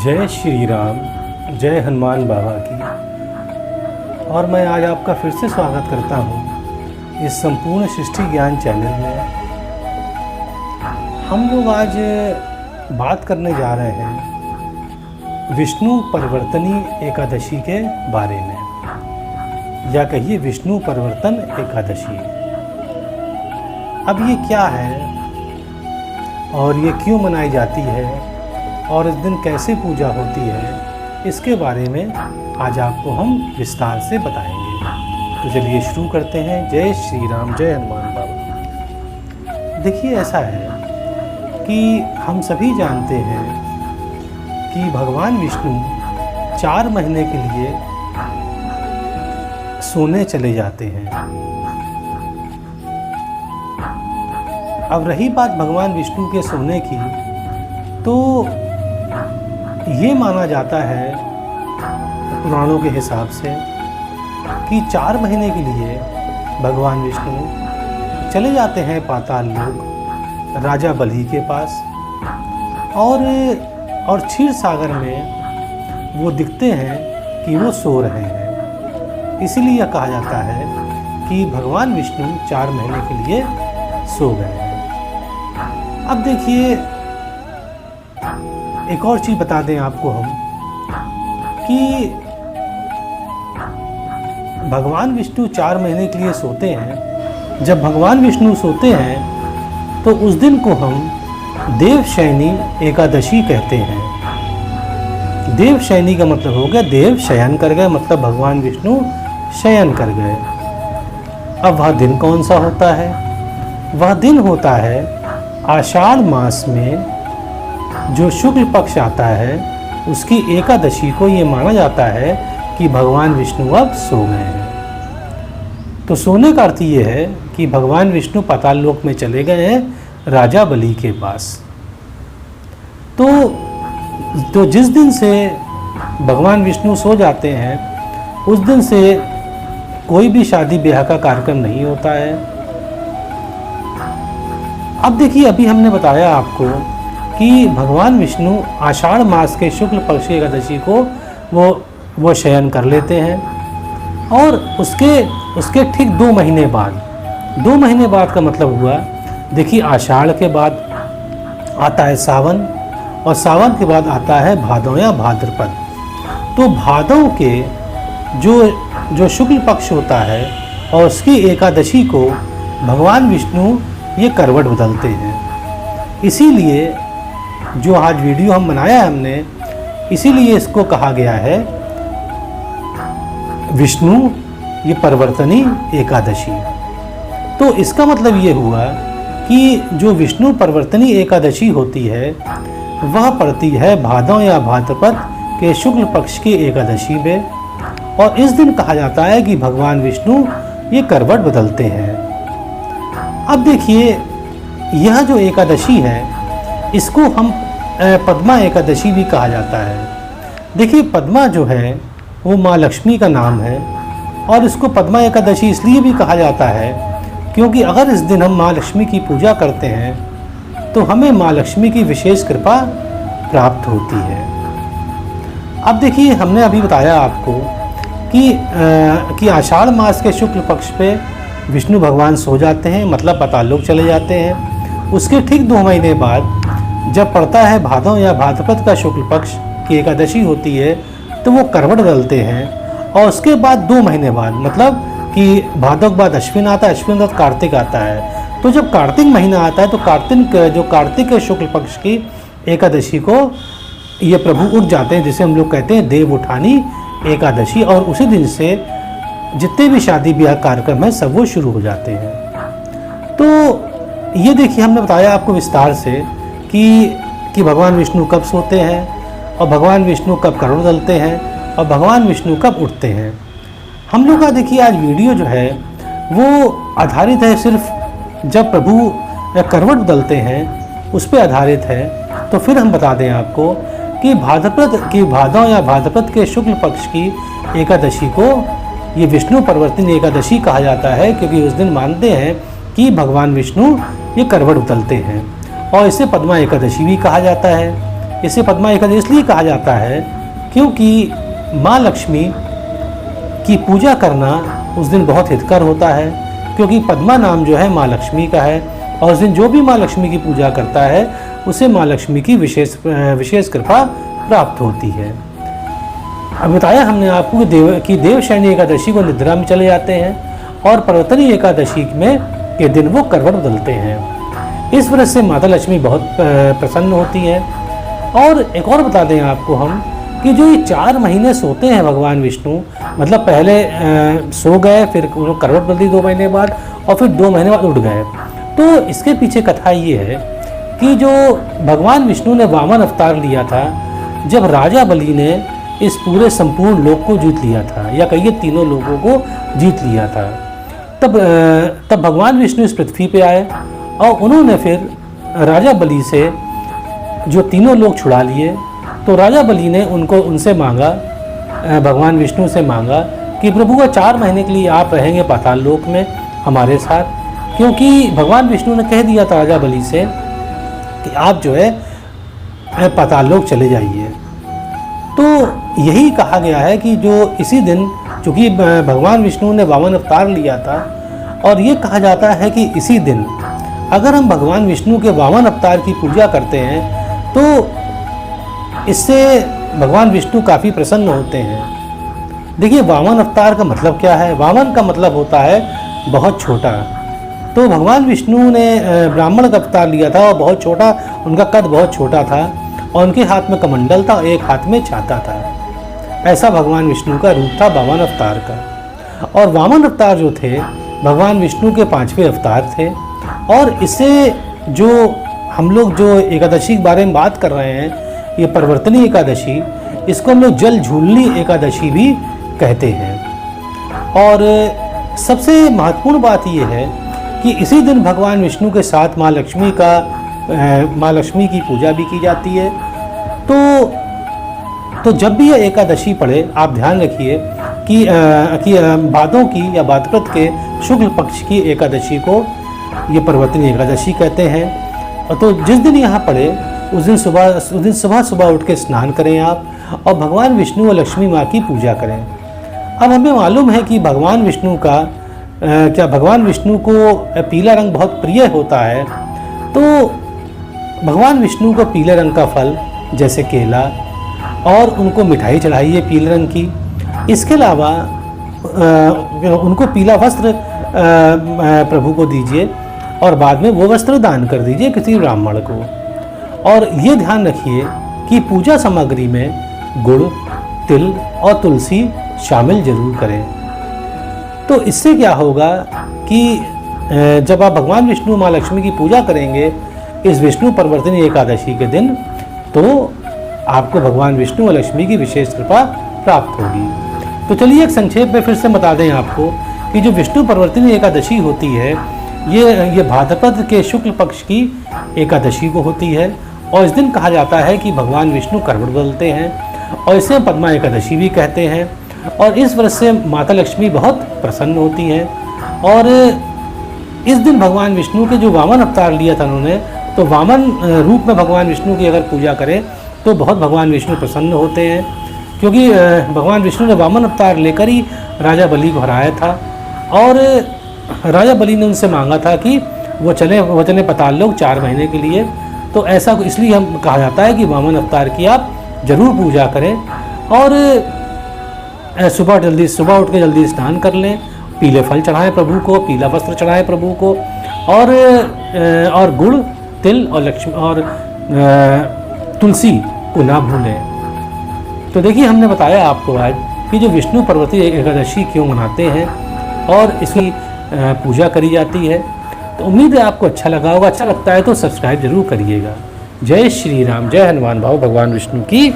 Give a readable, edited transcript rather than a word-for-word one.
जय श्री राम, जय हनुमान बाबा की। और मैं आज आपका फिर से स्वागत करता हूँ इस संपूर्ण सृष्टि ज्ञान चैनल में। हम लोग आज बात करने जा रहे हैं विष्णु परिवर्तनी एकादशी के बारे में, या कहिए विष्णु परिवर्तन एकादशी। अब ये क्या है और ये क्यों मनाई जाती है और इस दिन कैसे पूजा होती है, इसके बारे में आज आपको हम विस्तार से बताएंगे। तो चलिए शुरू करते हैं। जय श्री राम, जय हनुमान बाबा। देखिए, ऐसा है कि हम सभी जानते हैं कि भगवान विष्णु 4 महीने के लिए सोने चले जाते हैं। अब रही बात भगवान विष्णु के सोने की, तो ये माना जाता है पुराणों के हिसाब से कि 4 महीने के लिए भगवान विष्णु चले जाते हैं पाताल लोक राजा बलि के पास, और क्षीर सागर में वो दिखते हैं कि वो सो रहे हैं। इसीलिए यह कहा जाता है कि भगवान विष्णु 4 महीने के लिए सो गए हैं। अब देखिए, एक और चीज़ बता दें आपको हम कि भगवान विष्णु 4 महीने के लिए सोते हैं। जब भगवान विष्णु सोते हैं तो उस दिन को हम देवशयनी एकादशी कहते हैं। देवशयनी का मतलब हो गया देव शयन कर गए, मतलब भगवान विष्णु शयन कर गए। अब वह दिन कौन सा होता है? वह दिन होता है आषाढ़ मास में जो शुक्ल पक्ष आता है, उसकी एकादशी को ये माना जाता है कि भगवान विष्णु अब सो गए हैं। तो सोने का अर्थ ये है कि भगवान विष्णु पाताल लोक में चले गए हैं राजा बलि के पास। तो जिस दिन से भगवान विष्णु सो जाते हैं, उस दिन से कोई भी शादी ब्याह का कार्यक्रम नहीं होता है। अब देखिए, अभी हमने बताया आपको कि भगवान विष्णु आषाढ़ मास के शुक्ल पक्ष की एकादशी को वो शयन कर लेते हैं, और उसके ठीक 2 महीने बाद, 2 महीने बाद का मतलब हुआ, देखिए आषाढ़ के बाद आता है सावन, और सावन के बाद आता है भादव या भाद्रपद। तो भादव के जो शुक्ल पक्ष होता है और उसकी एकादशी को भगवान विष्णु ये करवट बदलते हैं। इसीलिए जो आज वीडियो हम बनाया है हमने, इसीलिए इसको कहा गया है विष्णु ये परिवर्तनी एकादशी। तो इसका मतलब ये हुआ कि जो विष्णु परिवर्तनी एकादशी होती है, वह पड़ती है भादव या भाद्रपद के शुक्ल पक्ष की एकादशी में, और इस दिन कहा जाता है कि भगवान विष्णु ये करवट बदलते हैं। अब देखिए, यह जो एकादशी है, इसको हम पद्मा एकादशी भी कहा जाता है। देखिए, पद्मा जो है वो माँ लक्ष्मी का नाम है, और इसको पद्मा एकादशी इसलिए भी कहा जाता है क्योंकि अगर इस दिन हम माँ लक्ष्मी की पूजा करते हैं तो हमें माँ लक्ष्मी की विशेष कृपा प्राप्त होती है। अब देखिए, हमने अभी बताया आपको कि आषाढ़ मास के शुक्ल पक्ष पे विष्णु भगवान सो जाते हैं, मतलब पाताल लोक चले जाते हैं। उसके ठीक 2 महीने बाद जब पड़ता है भादव या भाद्रपद का शुक्ल पक्ष की एकादशी होती है, तो वो करवट बदलते हैं। और उसके बाद 2 महीने बाद, मतलब कि भादव के बाद अश्विन आता है, अश्विन के बाद कार्तिक आता है। तो जब कार्तिक महीना आता है, तो कार्तिक के शुक्ल पक्ष की एकादशी को ये प्रभु उठ जाते हैं, जिसे हम लोग कहते हैं देव उठानी एकादशी। और उसी दिन से जितने भी शादी ब्याह कार्यक्रम है, सब वो शुरू हो जाते हैं। तो ये देखिए, हमने बताया आपको विस्तार से कि भगवान विष्णु कब सोते हैं, और भगवान विष्णु कब करवट बदलते हैं, और भगवान विष्णु कब उठते हैं। हम लोग का देखिए आज वीडियो जो है वो आधारित है सिर्फ जब प्रभु करवट बदलते हैं उस पर आधारित है। तो फिर हम बता दें आपको कि भादव या भाद्रपद के शुक्ल पक्ष की एकादशी को ये विष्णु परिवर्तन एकादशी कहा जाता है, क्योंकि उस दिन मानते हैं कि भगवान विष्णु ये करवट बदलते हैं। और इसे पद्मा एकादशी भी कहा जाता है। इसे पद्मा एकादशी इसलिए कहा जाता है क्योंकि माँ लक्ष्मी की पूजा करना उस दिन बहुत हितकर होता है, क्योंकि पद्मा नाम जो है माँ लक्ष्मी का है, और उस दिन जो भी माँ लक्ष्मी की पूजा करता है उसे माँ लक्ष्मी की विशेष कृपा प्राप्त होती है। अब बताया हमने आपको कि देवशयनी एकादशी को निद्रा में चले जाते हैं और परिवर्तनी एकादशी में के दिन वो करवट बदलते हैं। इस वजह से माता लक्ष्मी बहुत प्रसन्न होती है। और एक और बता दें आपको हम कि जो ये 4 महीने सोते हैं भगवान विष्णु, मतलब पहले सो गए, फिर करवट बदली 2 महीने बाद, और फिर 2 महीने बाद उठ गए। तो इसके पीछे कथा ये है कि जो भगवान विष्णु ने वामन अवतार लिया था, जब राजा बलि ने इस पूरे संपूर्ण लोक को जीत लिया था, या कहिए तीनों लोगों को जीत लिया था, तब भगवान विष्णु इस पृथ्वी पे आए और उन्होंने फिर राजा बलि से जो तीनों लोग छुड़ा लिए। तो राजा बलि ने उनसे मांगा, भगवान विष्णु से मांगा कि प्रभु को 4 महीने के लिए आप रहेंगे पाताल लोक में हमारे साथ, क्योंकि भगवान विष्णु ने कह दिया था राजा बलि से कि आप जो है पाताल लोक चले जाइए। तो यही कहा गया है कि जो इसी दिन, चूँकि भगवान विष्णु ने वामन अवतार लिया था, और ये कहा जाता है कि इसी दिन अगर हम भगवान विष्णु के वामन अवतार की पूजा करते हैं तो इससे भगवान विष्णु काफ़ी प्रसन्न होते हैं। देखिए, वामन अवतार का मतलब क्या है? वामन का मतलब होता है बहुत छोटा। तो भगवान विष्णु ने ब्राह्मण का अवतार लिया था और बहुत छोटा, उनका कद बहुत छोटा था, और उनके हाथ में कमंडल था और एक हाथ में छाता था। ऐसा भगवान विष्णु का रूप था वामन अवतार का। और वामन अवतार जो थे भगवान विष्णु के 5वें अवतार थे। और इसे जो हम लोग जो एकादशी के बारे में बात कर रहे हैं, ये परिवर्तनी एकादशी, इसको हम लोग जल झूलनी एकादशी भी कहते हैं। और सबसे महत्वपूर्ण बात ये है कि इसी दिन भगवान विष्णु के साथ माँ लक्ष्मी की पूजा भी की जाती है। तो जब भी यह एकादशी पड़े, आप ध्यान रखिए कि भादों की या भाद्रपद के शुक्ल पक्ष की एकादशी को ये परिवर्तनी एकादशी कहते हैं। तो जिस दिन यहाँ पड़े उस दिन सुबह उठ के स्नान करें आप, और भगवान विष्णु और लक्ष्मी माँ की पूजा करें। अब हमें मालूम है कि भगवान विष्णु को पीला रंग बहुत प्रिय होता है। तो भगवान विष्णु को पीले रंग का फल जैसे केला, और उनको मिठाई चढ़ाइए पीले रंग की। इसके अलावा उनको पीला वस्त्र प्रभु को दीजिए, और बाद में वो वस्त्र दान कर दीजिए किसी ब्राह्मण को। और ये ध्यान रखिए कि पूजा सामग्री में गुड़, तिल और तुलसी शामिल जरूर करें। तो इससे क्या होगा कि जब आप भगवान विष्णु माँ लक्ष्मी की पूजा करेंगे इस विष्णु परिवर्तनी एकादशी के दिन, तो आपको भगवान विष्णु और लक्ष्मी की विशेष कृपा प्राप्त होगी। तो चलिए एक संक्षेप में फिर से बता दें आपको कि जो विष्णु परिवर्तनी एकादशी होती है, ये भाद्रपद के शुक्ल पक्ष की एकादशी को होती है। और इस दिन कहा जाता है कि भगवान विष्णु करवट बदलते हैं, और इसे पद्मा एकादशी भी कहते हैं। और इस वजह से माता लक्ष्मी बहुत प्रसन्न होती हैं। और इस दिन भगवान विष्णु के जो वामन अवतार लिया था उन्होंने, तो वामन रूप में भगवान विष्णु की अगर पूजा करें तो बहुत भगवान विष्णु प्रसन्न होते हैं, क्योंकि भगवान विष्णु ने वामन अवतार लेकर ही राजा बलि को हराया था। और राजा बलि ने उनसे मांगा था कि वो चले पाताल लोक 4 महीने के लिए। तो ऐसा इसलिए हम कहा जाता है कि वामन अवतार की आप जरूर पूजा करें, और सुबह उठ के जल्दी स्नान कर लें, पीले फल चढ़ाएं प्रभु को, पीला वस्त्र चढ़ाएं प्रभु को, और गुड़, तिल और तुलसी को ना भूलें। तो देखिए, हमने बताया आपको आज कि जो विष्णु परिवर्तनी एकादशी क्यों मनाते हैं और इसकी पूजा करी जाती है। तो उम्मीद है आपको अच्छा लगा होगा। अच्छा लगता है तो सब्सक्राइब जरूर करिएगा। जय श्री राम, जय हनुमान भाव भगवान विष्णु की।